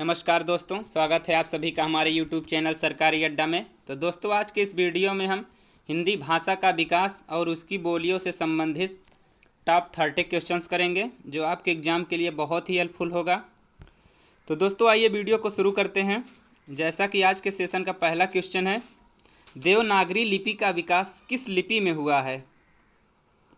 नमस्कार दोस्तों, स्वागत है आप सभी का हमारे YouTube चैनल सरकारी अड्डा में। तो दोस्तों, आज के इस वीडियो में हम हिंदी भाषा का विकास और उसकी बोलियों से संबंधित टॉप 30 क्वेश्चंस करेंगे, जो आपके एग्ज़ाम के लिए बहुत ही हेल्पफुल होगा। तो दोस्तों, आइए वीडियो को शुरू करते हैं। जैसा कि आज के सेशन का पहला क्वेश्चन है, देवनागरी लिपि का विकास किस लिपि में हुआ है।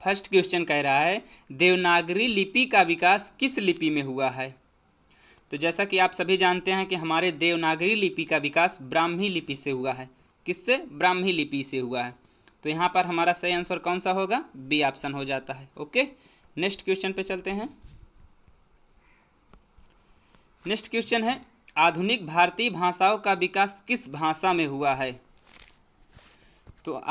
फर्स्ट क्वेश्चन कह रहा है, देवनागरी लिपि का विकास किस लिपि में हुआ है। तो जैसा कि आप सभी जानते हैं कि हमारे देवनागरी लिपि का विकास ब्राह्मी लिपि से हुआ है। किससे? ब्राह्मी लिपि से हुआ है। तो यहाँ पर हमारा सही आंसर कौन सा होगा? बी ऑप्शन हो जाता है। ओके, नेक्स्ट क्वेश्चन पे चलते हैं। नेक्स्ट क्वेश्चन है, आधुनिक भारतीय भाषाओं का विकास किस भाषा में हुआ है। तो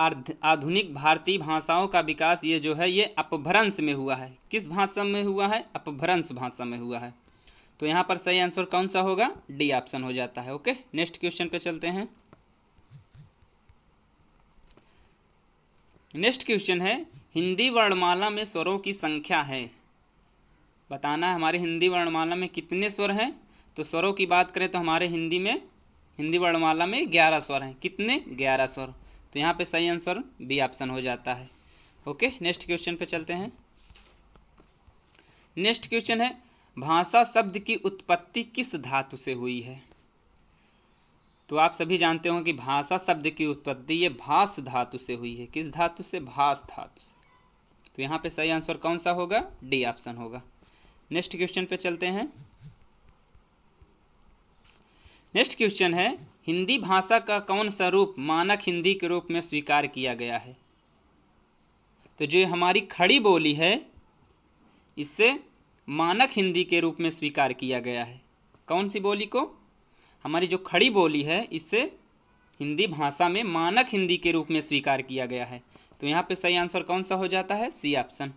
आधुनिक भारतीय भाषाओं का विकास ये जो है, ये अपभ्रंश में हुआ है। किस भाषा में हुआ है? अपभ्रंश भाषा में हुआ है। तो यहाँ पर सही आंसर कौन सा होगा? डी ऑप्शन हो जाता है। ओके, नेक्स्ट क्वेश्चन पे चलते हैं। नेक्स्ट क्वेश्चन है, हिंदी वर्णमाला में स्वरों की संख्या है। बताना है हमारे हिंदी वर्णमाला में कितने स्वर हैं। तो स्वरों की बात करें तो हमारे हिंदी वर्णमाला में 11 स्वर हैं। कितने? 11 स्वर। तो यहाँ पे सही आंसर बी ऑप्शन हो जाता है। ओके, नेक्स्ट क्वेश्चन पे चलते हैं। नेक्स्ट क्वेश्चन है, भाषा शब्द की उत्पत्ति किस धातु से हुई है। तो आप सभी जानते हो कि भाषा शब्द की उत्पत्ति ये भास धातु से हुई है। किस धातु से? भास धातु से। तो यहाँ पे सही आंसर कौन सा होगा? डी ऑप्शन होगा। नेक्स्ट क्वेश्चन पे चलते हैं। नेक्स्ट क्वेश्चन है, हिंदी भाषा का कौन सा रूप मानक हिंदी के रूप में स्वीकार किया गया है। तो जो हमारी खड़ी बोली है, इससे मानक हिंदी के रूप में स्वीकार किया गया है। कौन सी बोली को? हमारी जो खड़ी बोली है, इससे हिंदी भाषा में मानक हिंदी के रूप में स्वीकार किया गया है। तो यहाँ पे सही आंसर कौन सा हो जाता है? C option.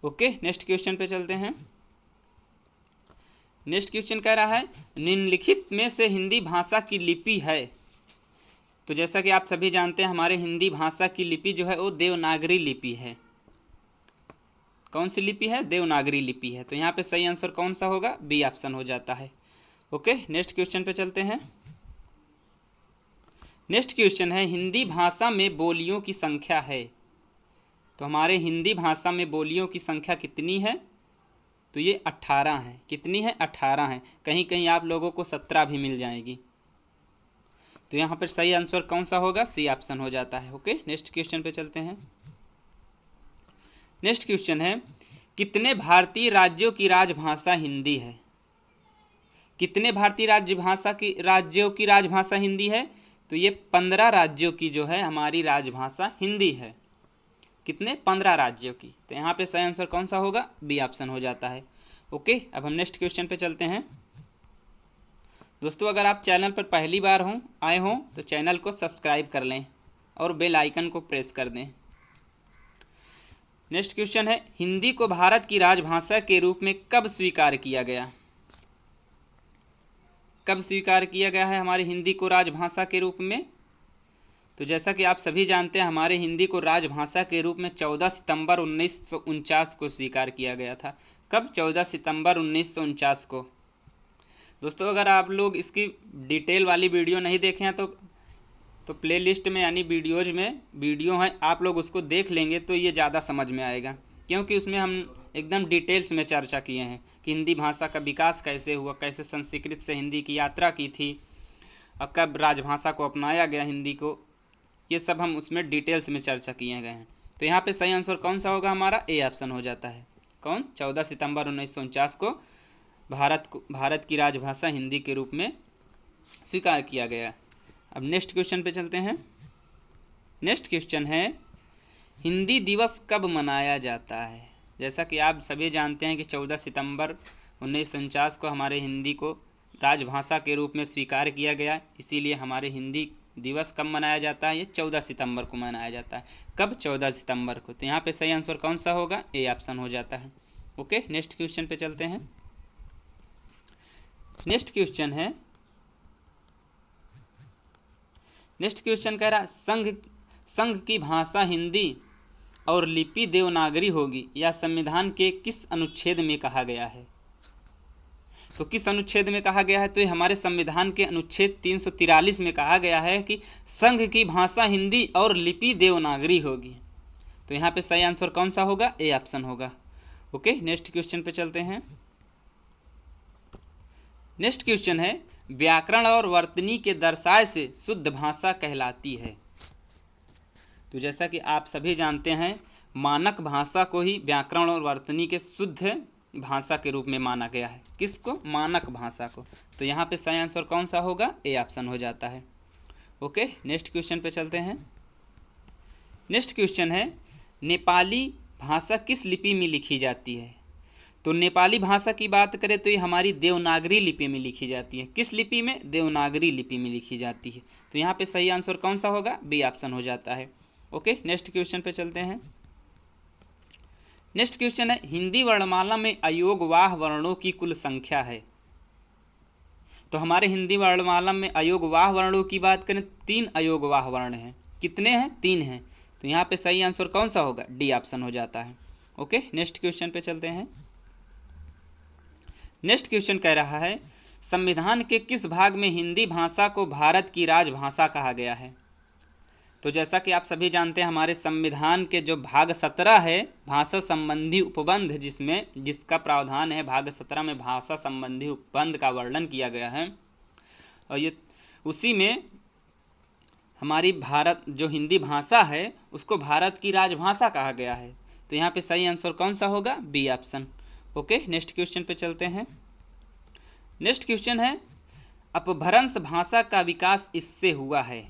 Okay, next question पे चलते हैं। नेक्स्ट क्वेश्चन कह रहा है, निम्नलिखित में से हिंदी भाषा की लिपि है। तो जैसा कि आप सभी जानते हैं, हमारे हिंदी भाषा की लिपि जो है वो देवनागरी लिपि है। कौन सी लिपि है? देवनागरी लिपि है। तो यहाँ पे सही आंसर कौन सा होगा? बी ऑप्शन हो जाता है। ओके, नेक्स्ट क्वेश्चन पे चलते हैं। नेक्स्ट क्वेश्चन है, हिंदी भाषा में बोलियों की संख्या है। तो हमारे हिंदी भाषा में बोलियों की संख्या कितनी है? तो ये 18 है। कितनी है? 18 है। कहीं कहीं आप लोगों को 17 भी मिल जाएगी। तो यहाँ पर सही आंसर कौन सा होगा? सी ऑप्शन हो जाता है। ओके, नेक्स्ट क्वेश्चन पे चलते हैं। नेक्स्ट क्वेश्चन है, कितने भारतीय राज्यों की राजभाषा हिंदी है। कितने भारतीय राज्यों की राजभाषा हिंदी है। तो ये 15 राज्यों की जो है हमारी राजभाषा हिंदी है। कितने? 15 राज्यों की। तो यहाँ पे सही आंसर कौन सा होगा? बी ऑप्शन हो जाता है। ओके, अब हम नेक्स्ट क्वेश्चन पे चलते हैं। दोस्तों, अगर आप चैनल पर पहली बार आए हों तो चैनल को सब्सक्राइब कर लें और बेल आइकन को प्रेस कर दें। नेक्स्ट क्वेश्चन है, हिंदी को भारत की राजभाषा के रूप में कब स्वीकार किया गया। कब स्वीकार किया गया है हमारी हिंदी को राजभाषा के रूप में। तो जैसा कि आप सभी जानते हैं, हमारे हिंदी को राजभाषा के रूप में 14 सितंबर 1949 को स्वीकार किया गया था। कब? 14 सितंबर 1949 को। दोस्तों, अगर आप लोग इसकी डिटेल वाली वीडियो नहीं देखे हैं तो प्लेलिस्ट में यानी वीडियोज में वीडियो है, आप लोग उसको देख लेंगे तो ये ज़्यादा समझ में आएगा, क्योंकि उसमें हम एकदम डिटेल्स में चर्चा किए हैं कि हिंदी भाषा का विकास कैसे हुआ, कैसे संस्कृत से हिंदी की यात्रा की थी और कब राजभाषा को अपनाया गया हिंदी को। ये सब हम उसमें डिटेल्स में चर्चा किए गए हैं। तो यहाँ पे सही आंसर कौन सा होगा? हमारा ए ऑप्शन हो जाता है। कौन? 14 सितंबर 1949 को भारत की राजभाषा हिंदी के रूप में स्वीकार किया गया। अब नेक्स्ट क्वेश्चन पे चलते हैं। नेक्स्ट क्वेश्चन है, हिंदी दिवस कब मनाया जाता है। जैसा कि आप सभी जानते हैं कि 14 सितंबर 1949 को हमारे हिंदी को राजभाषा के रूप में स्वीकार किया गया, इसीलिए हमारे हिंदी दिवस कब मनाया जाता है? ये 14 सितंबर को मनाया जाता है। कब? 14 सितंबर को। तो यहाँ पे सही आंसर कौन सा होगा? ए ऑप्शन हो जाता है। ओके, नेक्स्ट क्वेश्चन पे चलते हैं। नेक्स्ट क्वेश्चन है, नेक्स्ट क्वेश्चन कह रहा है, संघ की भाषा हिंदी और लिपि देवनागरी होगी, या संविधान के किस अनुच्छेद में कहा गया है। तो किस अनुच्छेद में कहा गया है? तो ये हमारे संविधान के अनुच्छेद 343 में कहा गया है कि संघ की भाषा हिंदी और लिपि देवनागरी होगी। तो यहाँ पे सही आंसर कौन सा होगा? ए ऑप्शन होगा। ओके, नेक्स्ट क्वेश्चन पे चलते हैं। नेक्स्ट क्वेश्चन है, व्याकरण और वर्तनी के दर्शाए से शुद्ध भाषा कहलाती है। तो जैसा कि आप सभी जानते हैं, मानक भाषा को ही व्याकरण और वर्तनी के शुद्ध भाषा के रूप में माना गया है। किसको? मानक भाषा को। तो यहाँ पे सही आंसर कौन सा होगा? ए ऑप्शन हो जाता है। ओके, नेक्स्ट क्वेश्चन पे चलते हैं। नेक्स्ट क्वेश्चन है, नेपाली भाषा किस लिपि में लिखी जाती है? तो नेपाली भाषा की बात करें तो ये हमारी देवनागरी लिपि में लिखी जाती है। किस लिपि में? देवनागरी लिपि में लिखी जाती है। तो यहाँ पे सही आंसर कौन सा होगा? बी ऑप्शन हो जाता है। ओके, नेक्स्ट क्वेश्चन पे चलते हैं। नेक्स्ट क्वेश्चन है, हिंदी वर्णमाला में अयोगवाह वर्णों की कुल संख्या है। तो हमारे हिंदी वर्णमाला में अयोगवाह वर्णों की बात करें, 3 अयोगवाह वर्ण हैं। कितने हैं? 3 हैं। तो यहाँ पे सही आंसर कौन सा होगा? डी ऑप्शन हो जाता है। ओके, नेक्स्ट क्वेश्चन पे चलते हैं। नेक्स्ट क्वेश्चन कह रहा है, संविधान के किस भाग में हिंदी भाषा को भारत की राजभाषा कहा गया है? तो जैसा कि आप सभी जानते हैं, हमारे संविधान के जो भाग 17 है, भाषा संबंधी उपबंध, जिसका प्रावधान है भाग 17 में भाषा संबंधी उपबंध का वर्णन किया गया है, और ये उसी में हमारी भारत जो हिंदी भाषा है उसको भारत की राजभाषा कहा गया है। तो यहाँ पे सही आंसर कौन सा होगा? B option. Okay, next question पे चलते हैं। नेक्स्ट क्वेश्चन है, अपभ्रंश भाषा का विकास इससे हुआ है।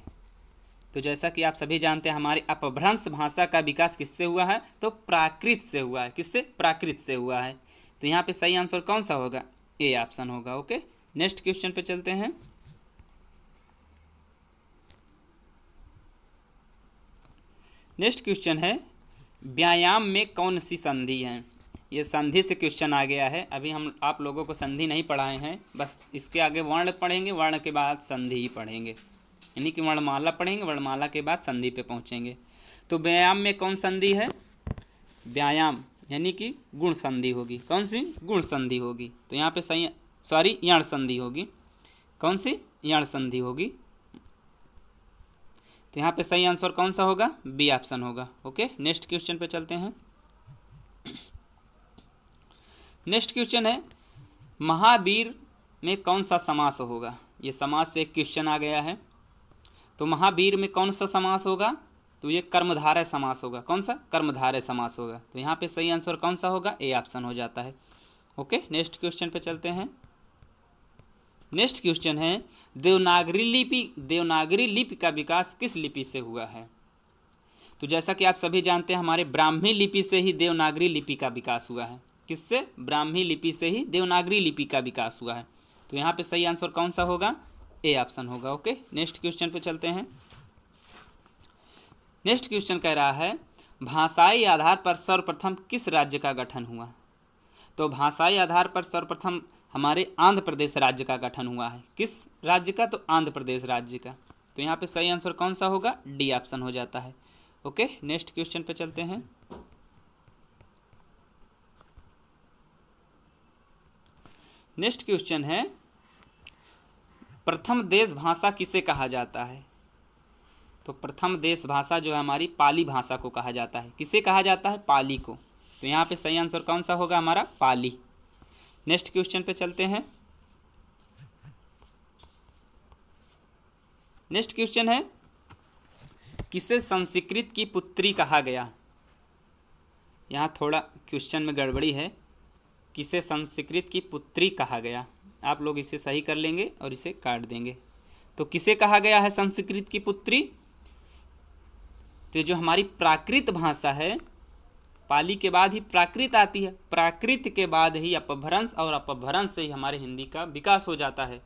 तो जैसा कि आप सभी जानते हैं, हमारी अपभ्रंश भाषा का विकास किससे हुआ है? तो प्राकृत से हुआ है। किससे? प्राकृत से हुआ है। तो यहाँ पे सही आंसर कौन सा होगा? ए ऑप्शन होगा। ओके, नेक्स्ट क्वेश्चन पे चलते हैं। नेक्स्ट क्वेश्चन है, व्यायाम में कौन सी संधि है? ये संधि से क्वेश्चन आ गया है। अभी हम आप लोगों को संधि नहीं पढ़ाए हैं, बस इसके आगे वर्ण पढ़ेंगे, वर्ण के बाद संधि ही पढ़ेंगे, यानी कि वर्णमाला पढ़ेंगे, वर्णमाला के बाद संधि पे पहुंचेंगे। तो व्यायाम में कौन संधि है? व्यायाम यानी कि गुण संधि होगी। कौन सी? गुण संधि होगी। तो यहाँ पे सही यण संधि होगी। कौन सी? यण संधि होगी। तो यहाँ पे सही आंसर कौन सा होगा? बी ऑप्शन होगा। ओके, नेक्स्ट क्वेश्चन पे चलते हैं। नेक्स्ट क्वेश्चन है, महावीर में कौन सा समास होगा? ये समास से एक क्वेश्चन आ गया है। तो महावीर में कौन सा समास होगा? तो ये कर्मधारय समास होगा। कौन सा? कर्मधारय समास होगा। तो यहाँ पे सही आंसर कौन सा होगा? ए ऑप्शन हो जाता है। ओके, नेक्स्ट क्वेश्चन पे चलते हैं। नेक्स्ट क्वेश्चन है, देवनागरी लिपि का विकास किस लिपि से हुआ है? तो जैसा कि आप सभी जानते हैं, हमारे ब्राह्मी लिपि से ही देवनागरी लिपि का विकास हुआ है। किससे? ब्राह्मी लिपि से ही देवनागरी लिपि का विकास हुआ है। तो यहाँ पे सही आंसर कौन सा होगा? ए ऑप्शन होगा। ओके, नेक्स्ट क्वेश्चन पे चलते हैं। नेक्स्ट क्वेश्चन कह रहा है, भाषाई आधार पर सर्वप्रथम किस राज्य का गठन हुआ? तो भाषाई आधार पर सर्वप्रथम हमारे आंध्र प्रदेश राज्य का गठन हुआ है। किस राज्य का? तो आंध्र प्रदेश राज्य का। तो यहाँ पे सही आंसर कौन सा होगा? डी ऑप्शन हो जाता है। ओके, नेक्स्ट क्वेश्चन पे चलते हैं। नेक्स्ट क्वेश्चन है, प्रथम देश भाषा किसे कहा जाता है? तो प्रथम देश भाषा जो है हमारी पाली भाषा को कहा जाता है। किसे कहा जाता है? पाली को। तो यहाँ पे सही आंसर कौन सा होगा? हमारा पाली। नेक्स्ट क्वेश्चन पे चलते हैं। नेक्स्ट क्वेश्चन है, किसे संस्कृत की पुत्री कहा गया? यहाँ थोड़ा क्वेश्चन में गड़बड़ी है। किसे संस्कृत की पुत्री कहा गया? आप लोग इसे सही कर लेंगे और इसे काट देंगे। तो किसे कहा गया है संस्कृत की पुत्री? तो जो हमारी प्राकृत भाषा है, पाली के बाद ही प्राकृत आती है, प्राकृत के बाद ही अपभ्रंश, और अपभ्रंश से ही हमारे हिंदी का विकास हो जाता है।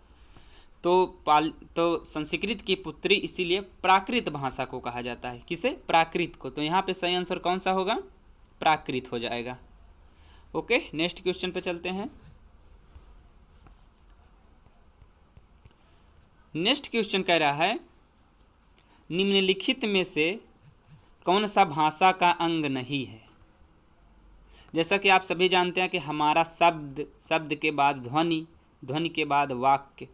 तो संस्कृत की पुत्री इसीलिए प्राकृत भाषा को कहा जाता है। किसे? प्राकृत को। तो यहाँ पे सही आंसर कौन सा होगा? प्राकृत हो जाएगा। ओके, नेक्स्ट क्वेश्चन पे चलते हैं। नेक्स्ट क्वेश्चन कह रहा है, निम्नलिखित में से कौन सा भाषा का अंग नहीं है? जैसा कि आप सभी जानते हैं कि हमारा शब्द के बाद ध्वनि, ध्वनि के बाद वाक्य,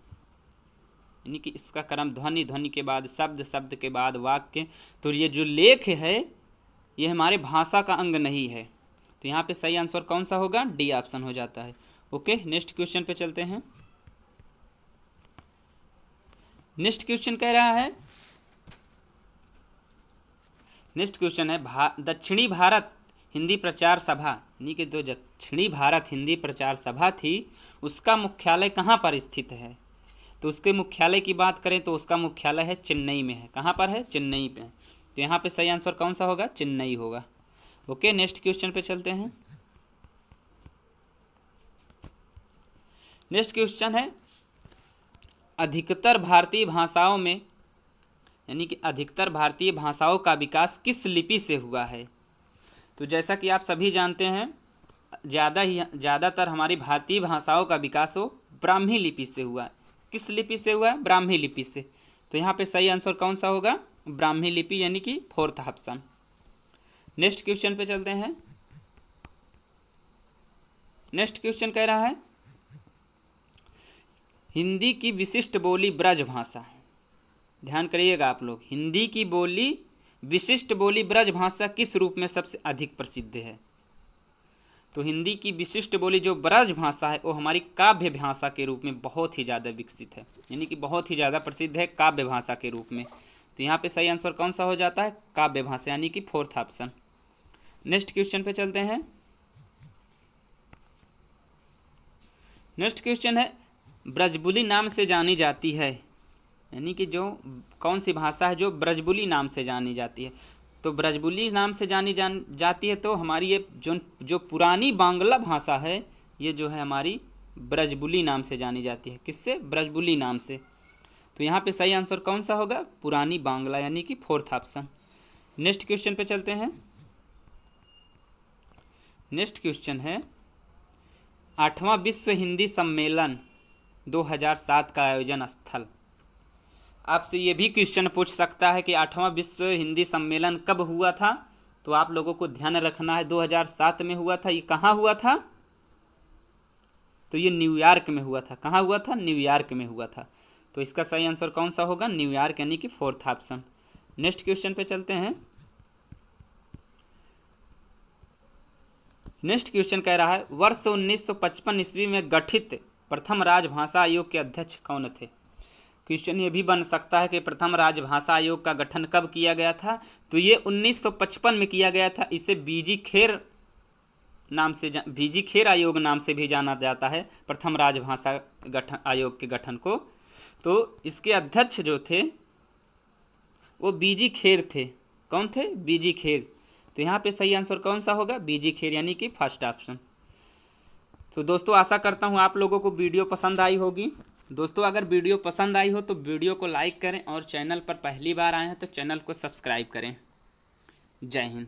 यानी कि इसका क्रम ध्वनि, ध्वनि के बाद शब्द, शब्द के बाद वाक्य। तो ये जो लेख है ये हमारे भाषा का अंग नहीं है। तो यहाँ पे सही आंसर कौन सा होगा? डी ऑप्शन हो जाता है। ओके, नेक्स्ट क्वेश्चन पे चलते हैं। नेक्स्ट क्वेश्चन कह रहा है, नेक्स्ट क्वेश्चन है दक्षिणी भारत हिंदी प्रचार सभा, यानी कि जो दक्षिणी भारत हिंदी प्रचार सभा थी उसका मुख्यालय कहाँ पर स्थित है? तो उसके मुख्यालय की बात करें तो उसका मुख्यालय है चेन्नई में है। कहाँ पर है? चेन्नई पे। तो यहाँ पे सही आंसर कौन सा होगा? चेन्नई होगा। ओके, नेक्स्ट क्वेश्चन पे चलते हैं। नेक्स्ट क्वेश्चन है अधिकतर भारतीय भाषाओं में, यानी कि अधिकतर भारतीय भाषाओं का विकास किस लिपि से हुआ है? तो जैसा कि आप सभी जानते हैं ज़्यादातर हमारी भारतीय भाषाओं का विकास हो ब्राह्मी लिपि से हुआ है। किस लिपि से हुआ है? ब्राह्मी लिपि से। तो यहाँ पे सही आंसर कौन सा होगा? ब्राह्मी लिपि, यानी कि फोर्थ ऑप्शन। नेक्स्ट क्वेश्चन पे चलते हैं। नेक्स्ट क्वेश्चन कह रहा है हिंदी की विशिष्ट बोली ब्रज भाषा। ध्यान करिएगा आप लोग, हिंदी की बोली विशिष्ट बोली ब्रज भाषा किस रूप में सबसे अधिक प्रसिद्ध है? तो हिंदी की विशिष्ट बोली जो ब्रज भाषा है वो हमारी काव्य भाषा के रूप में बहुत ही ज़्यादा विकसित है, यानी कि बहुत ही ज़्यादा प्रसिद्ध है काव्य भाषा के रूप में। तो यहाँ पे सही आंसर कौन सा हो जाता है? काव्य भाषा, यानी कि फोर्थ ऑप्शन। नेक्स्ट क्वेश्चन पे चलते हैं। नेक्स्ट क्वेश्चन है ब्रजबुली नाम से जानी जाती है, यानी कि जो कौन सी भाषा है जो ब्रजबुली नाम से जानी जाती है? तो ब्रजबुली नाम से जाती है तो हमारी ये जो पुरानी बांग्ला भाषा है ये जो है हमारी ब्रजबुली नाम से जानी जाती है। किससे? ब्रजबुली नाम से। तो यहाँ पे सही आंसर कौन सा होगा? पुरानी बांग्ला, यानी कि फोर्थ ऑप्शन। नेक्स्ट क्वेश्चन पे चलते हैं। नेक्स्ट क्वेश्चन है 8वां विश्व हिंदी सम्मेलन 2007 का आयोजन स्थल। आपसे ये भी क्वेश्चन पूछ सकता है कि 8वां विश्व हिंदी सम्मेलन कब हुआ था? तो आप लोगों को ध्यान रखना है 2007 में हुआ था। ये कहाँ हुआ था? तो ये न्यूयॉर्क में हुआ था। कहाँ हुआ था? न्यूयॉर्क में हुआ था। तो इसका सही आंसर कौन सा होगा? न्यूयॉर्क, यानी कि फोर्थ ऑप्शन। नेक्स्ट क्वेश्चन पे चलते हैं। नेक्स्ट क्वेश्चन कह रहा है वर्ष 1955 ईस्वी में गठित प्रथम राजभाषा आयोग के अध्यक्ष कौन थे? क्वेश्चन ये भी बन सकता है कि प्रथम राजभाषा आयोग का गठन कब किया गया था? तो ये 1955 में किया गया था। इसे बीजी खेर आयोग नाम से भी जाना जाता है, प्रथम राजभाषा आयोग के गठन को। तो इसके अध्यक्ष जो थे वो बीजी खेर थे। कौन थे? बीजी खेर। तो यहाँ पे सही आंसर कौन सा होगा? बीजी खेर, यानी कि फर्स्ट ऑप्शन। तो दोस्तों आशा करता हूँ आप लोगों को वीडियो पसंद आई होगी। दोस्तों अगर वीडियो पसंद आई हो तो वीडियो को लाइक करें और चैनल पर पहली बार आए हैं तो चैनल को सब्सक्राइब करें। जय हिंद।